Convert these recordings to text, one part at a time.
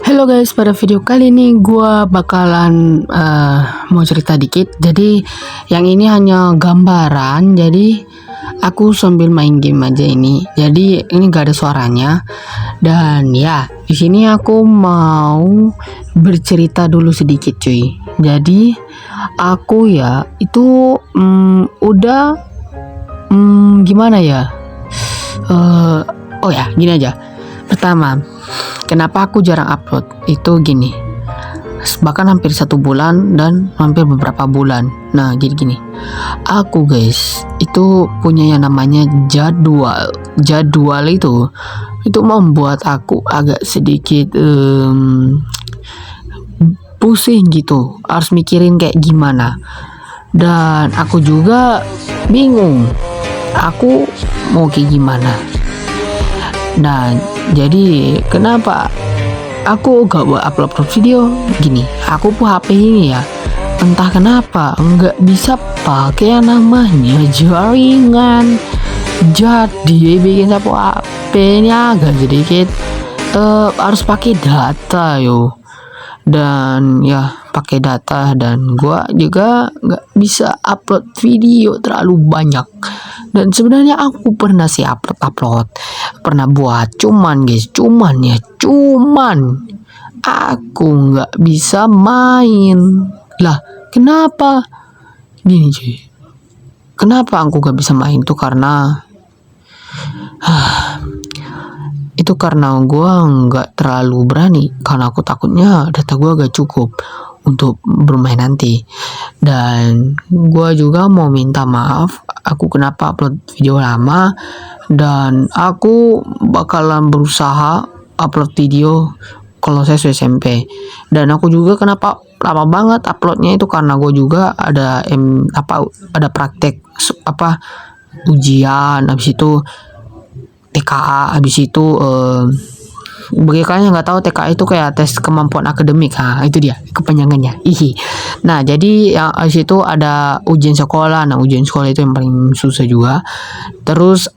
Halo guys, pada video kali ini gue bakalan mau cerita dikit. Jadi yang ini hanya gambaran, jadi aku sambil main game aja ini. Jadi ini gak ada suaranya. Dan ya, di sini aku mau bercerita dulu sedikit cuy. Jadi aku ya itu udah gimana ya? Oh ya, gini aja. Pertama, kenapa aku jarang upload? Itu gini, bahkan hampir 1 bulan dan hampir beberapa bulan. Nah, jadi gini, aku guys itu punya yang namanya jadwal. Jadwal itu membuat aku agak sedikit pusing gitu. Harus mikirin kayak gimana. Dan aku juga bingung. Aku mau kayak gimana. Nah, jadi kenapa aku gak buat upload video gini? Aku pun HP ini ya, entah kenapa nggak bisa pakai yang namanya jaringan. Jadi bikin sapu HP ini agak sedikit harus pakai data yo. Dan ya pakai data, dan gua juga nggak bisa upload video terlalu banyak. Dan sebenarnya aku pernah sih upload, pernah buat, cuman aku nggak bisa main lah. Kenapa gini cuy? Kenapa aku nggak bisa main tuh karena itu karena gue nggak terlalu berani, karena aku takutnya data gue gak cukup untuk bermain nanti. Dan gue juga mau minta maaf aku kenapa upload video lama, dan aku bakalan berusaha upload video kalau saya SMP. Dan aku juga kenapa lama banget uploadnya itu karena gue juga ada ada praktek ujian, habis itu TKA, habis itu bagi kalian yang nggak tahu, TKA itu kayak tes kemampuan akademik. Itu dia kepanjangannya. Nah, jadi yang habis itu ada ujian sekolah. Nah, ujian sekolah itu yang paling susah juga. Terus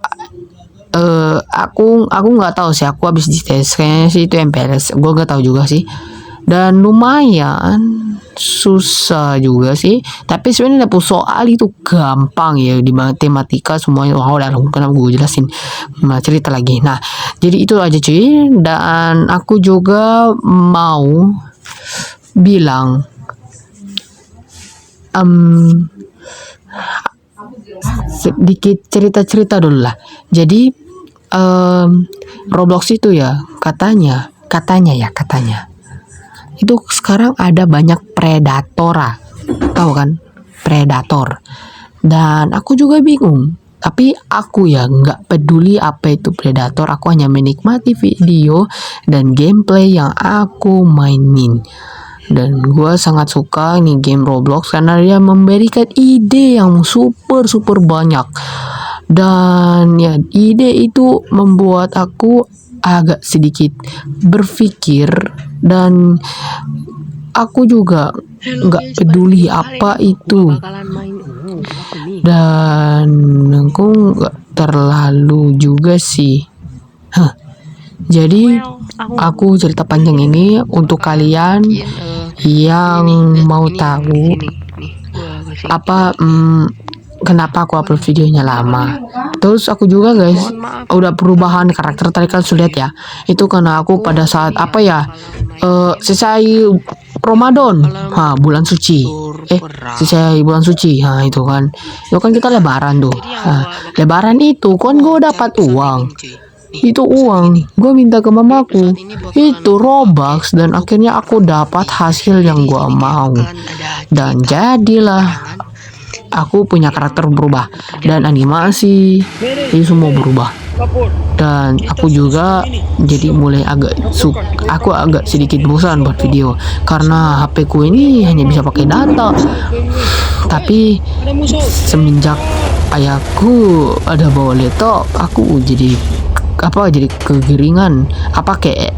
aku nggak tahu sih, aku habis dites kayaknya sih itu MPLS, gue nggak tahu juga sih. Dan lumayan susah juga sih, tapi sebenarnya dapur soal itu gampang ya, di matematika semuanya. Udah kenapa gue jelasin, cerita lagi. Nah, jadi itu aja cuy. Dan aku juga mau bilang sedikit cerita dulu lah. Jadi Roblox itu ya katanya itu sekarang ada banyak predator, tahu kan, predator. Dan aku juga bingung, tapi aku ya nggak peduli apa itu predator. Aku hanya menikmati video dan gameplay yang aku mainin. Dan gue sangat suka nih game Roblox karena dia memberikan ide yang super banyak. Dan ya, ide itu membuat aku agak sedikit berpikir, dan aku juga nggak peduli apa itu, dan aku nggak terlalu juga sih. Jadi aku cerita panjang ini untuk kalian yang mau tahu kenapa aku upload videonya lama. Terus aku juga guys udah perubahan karakter, tadi kalian sudah lihat ya. Itu karena aku pada saat selesai Ramadan, bulan suci. Selesai bulan suci. Itu kan kita lebaran tuh. Lebaran itu kan gue dapat uang. Itu uang gue minta ke mamaku itu Robux, dan akhirnya aku dapat hasil yang gue mau, dan jadilah aku punya karakter berubah, dan animasi itu semua berubah. Dan aku juga jadi mulai aku agak sedikit bosan buat video karena HP ku ini hanya bisa pakai data. Tapi semenjak ayahku ada bawa laptop, aku jadi kegeringan, kayak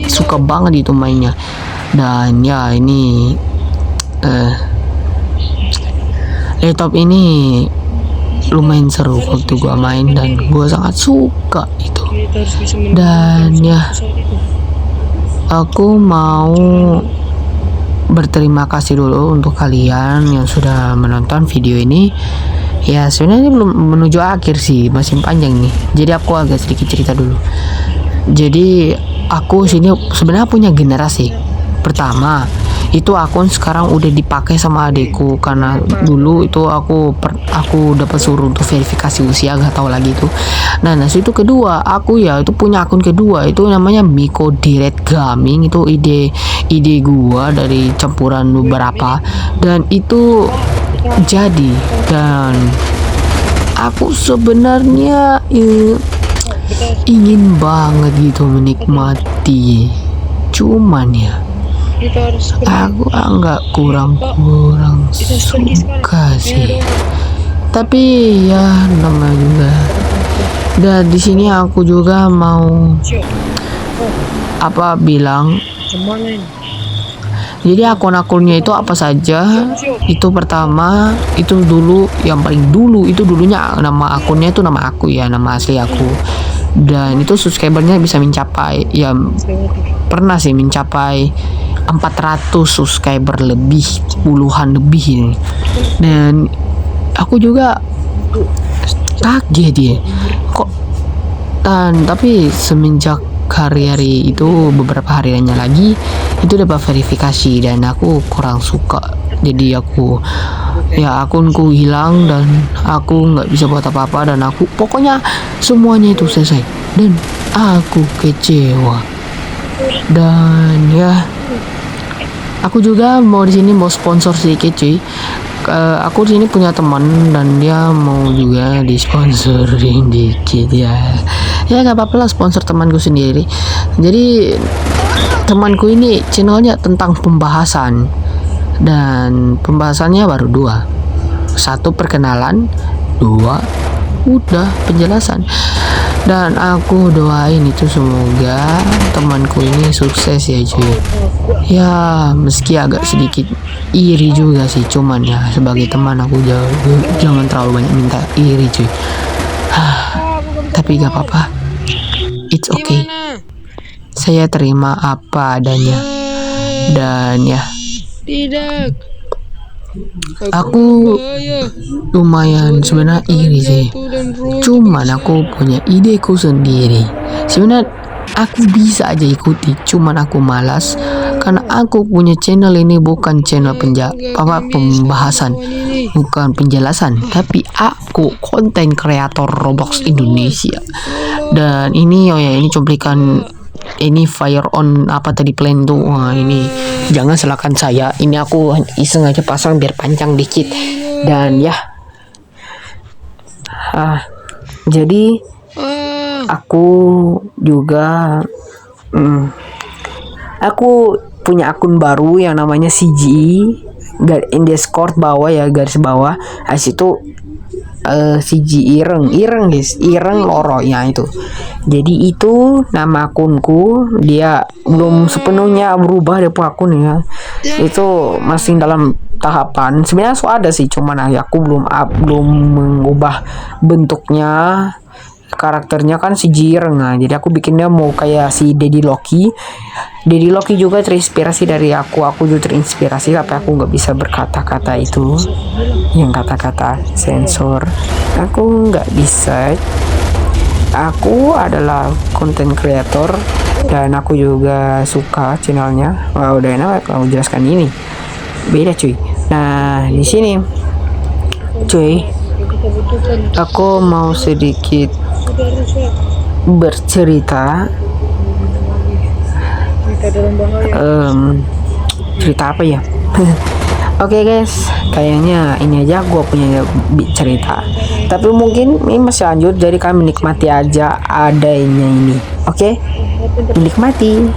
suka banget itu mainnya. Dan ya, ini laptop ini lumayan seru waktu gua main, dan gua sangat suka itu. Dan ya, aku mau berterima kasih dulu untuk kalian yang sudah menonton video ini. Ya sebenarnya belum menuju akhir sih, masih panjang nih. Jadi aku agak sedikit cerita dulu. Jadi aku sini sebenarnya punya generasi. Pertama, itu akun sekarang udah dipakai sama adekku karena dulu itu aku dapat suruh untuk verifikasi usia, gak tahu lagi itu. Nah, itu kedua, aku ya itu punya akun kedua, itu namanya Miko Direct Gaming. Itu ide gua dari campuran beberapa, dan itu jadi, dan aku sebenarnya ingin banget gitu menikmati, cuman ya aku nggak kurang suka sih, tapi ya namanya juga. Dan di sini aku juga mau bilang, jadi akun-akunnya itu apa saja. Itu pertama, itu dulu yang paling dulu itu dulunya nama akunnya itu nama aku ya, nama asli aku. Dan itu subscribernya bisa mencapai, ya pernah sih mencapai 400 subscriber lebih, puluhan lebih ini. Dan aku juga kaget ya, kok. Dan tapi semenjak hari-hari itu, beberapa harinya lagi itu dapat verifikasi, dan aku kurang suka. Jadi akunku hilang, dan aku nggak bisa buat apa-apa, dan aku pokoknya semuanya itu selesai, dan aku kecewa. Dan ya, aku juga mau di sini mau sponsor sedikit cuy. Aku di sini punya teman, dan dia mau juga disponsorin dikit ya. Ya nggak apa-apa lah, sponsor temanku sendiri. Jadi temanku ini channelnya tentang pembahasan, dan pembahasannya baru 2. 1 perkenalan, 2 udah penjelasan. Dan aku doain itu semoga temanku ini sukses ya cuy. Ya meski agak sedikit iri juga sih, cuman ya sebagai teman aku jangan terlalu banyak minta iri cuy. Tapi gak apa-apa, it's okay, saya terima apa adanya. Dan ya, aku lumayan sebenarnya iri sih, cuman aku punya ideku sendiri. Sebenarnya aku bisa aja ikuti, cuman aku malas karena aku punya channel ini bukan channel pembahasan, bukan penjelasan, tapi aku konten kreator Roblox Indonesia. Dan ini ini cuplikan, ini fire on apa tadi plan tuh. Wah, ini jangan salahkan saya, ini aku iseng aja pasang biar panjang dikit. Dan ya, jadi aku juga aku punya akun baru yang namanya CGI, in Discord bawah ya, garis bawah. Itu CGI Ireng guys, Ireng Loro ya itu. Jadi itu nama akunku, dia belum sepenuhnya berubah depo akun ya. Itu masih dalam tahapan. Sebenarnya ada sih, cuman aku belum mengubah bentuknya. Karakternya kan si Jireng, jadi aku bikinnya mau kayak si Daddy Loki. Daddy Loki juga terinspirasi dari aku juga terinspirasi, tapi aku nggak bisa berkata-kata itu, yang kata-kata sensor aku nggak bisa. Aku adalah konten kreator, dan aku juga suka channelnya. Wah, udah enak kalau jelaskan ini beda cuy. Nah di sini cuy, aku mau sedikit bercerita. Cerita apa ya? Oke guys, kayaknya ini aja gue punya cerita, tapi mungkin ini masih lanjut, jadi kalian menikmati aja adanya ini. Oke, menikmati.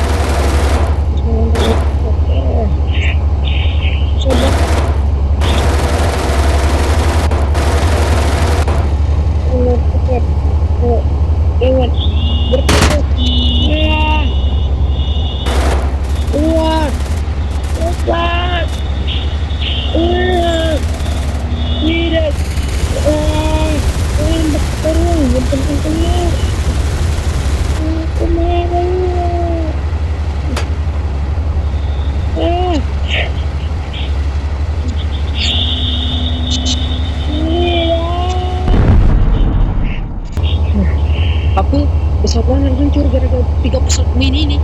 Pesawat yang hancur gara-gara 3 pesawat mini ini.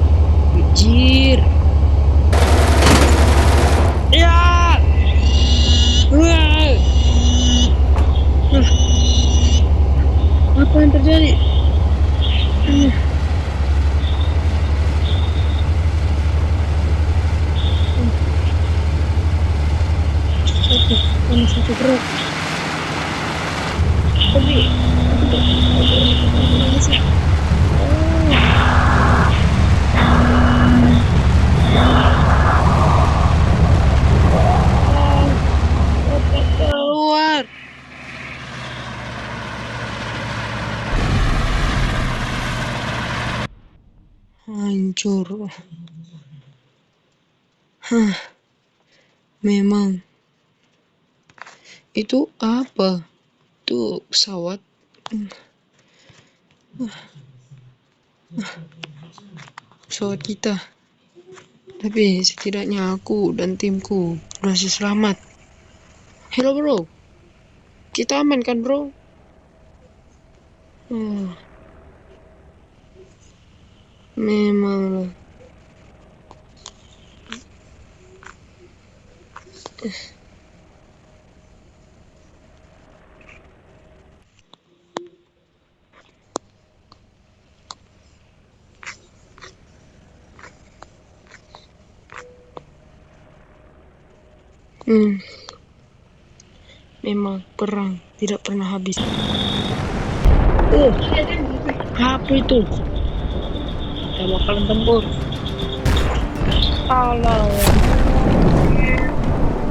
Anjir. Ya. Wah. Apa yang terjadi? Satu bro. Tapi keluar. Hancur. Memang. Itu apa? Itu pesawat. Pesawat kita. Tapi setidaknya aku dan timku berhasil selamat. Halo bro. Kita aman kan bro? Memang. Memang perang tidak pernah habis. Apa itu? Kita bakalan tempur. Alah.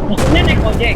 Maksudnya naik ojek.